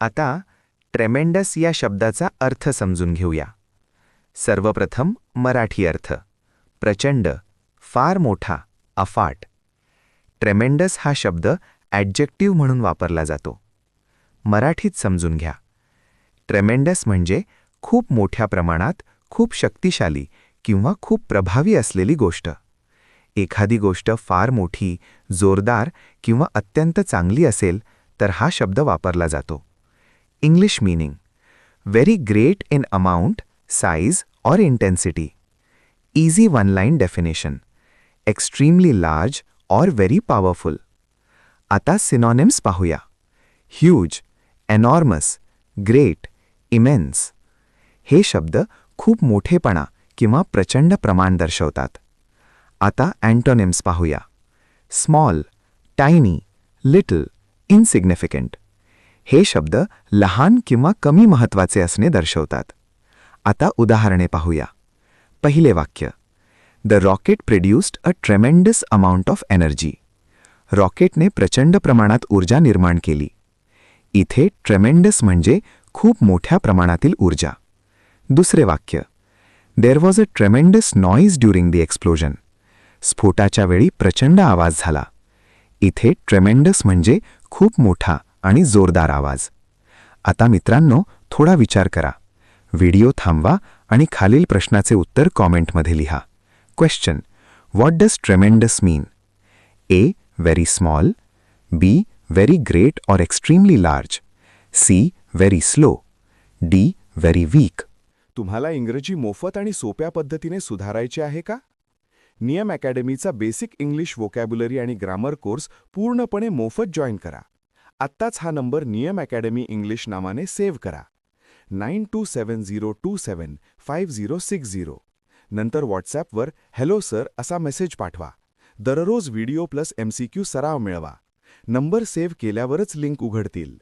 आता ट्रेमेंडस या शब्दाचा अर्थ समजून घेऊया. सर्वप्रथम मराठी अर्थ. प्रचंड, फार मोठा, अफाट. ट्रेमेंडस हा शब्द ॲडजेक्टिव्ह म्हणून वापरला जातो. मराठीत समजून घ्या. ट्रेमेंडस म्हणजे खूप मोठ्या प्रमाणात, खूप शक्तिशाली किंवा खूप प्रभावी असलेली गोष्ट. एखादी गोष्ट फार मोठी, जोरदार किंवा अत्यंत चांगली असेल तर हा शब्द वापरला जातो. English meaning: very great in amount, size और intensity. Easy one line definition: extremely large और व्हेरी पॉवरफुल. आता सिनॉनिम्स पाहूया. Huge, enormous, great, immense. हे शब्द खूप मोठेपणा किंवा प्रचंड प्रमाण दर्शवतात. आता अँटोनिम्स पाहूया. Small, tiny, little, insignificant. हे शब्द लहान किंवा कमी महत्त्वाचे असणे दर्शवतात. आता उदाहरणे पाहूया. पहिले वाक्य: the rocket produced a tremendous amount of energy. रॉकेटने प्रचंड प्रमाणात ऊर्जा निर्माण केली. इथे ट्रेमेंडस म्हणजे खूप मोठ्या प्रमाणातील ऊर्जा. दुसरे वाक्य: there was a tremendous noise during the explosion. स्फोटाच्या वेळी प्रचंड आवाज झाला. इथे ट्रेमेंडस म्हणजे खूप मोठा आणि जोरदार आवाज. आता मित्रांनो, थोडा विचार करा. व्हिडिओ थांबवा आणि खालील प्रश्नाचे उत्तर कॉमेंटमध्ये लिहा. Question: what does tremendous mean? A. Very small. B. Very great और extremely large. C. Very slow. D. Very weak. तुम्हाला इंग्रजी मोफत आणि सोप्या पद्धतीने सुधारायचे आहे का? नियम अकॅडमीचा बेसिक इंग्लिश व्होकॅब्युलरी आणि ग्रामर कोर्स पूर्णपणे मोफत जॉईन करा. आत्ताच हा नंबर नियम अकॅडमी इंग्लिश नावाने सेव्ह करा. 9270275060. नंतर व्हॉट्सॲपवर हॅलो सर असा मेसेज पाठवा. दररोज व्हिडिओ प्लस MCQ सराव मिळवा. नंबर सेव्ह केल्यावरच लिंक उघडतील.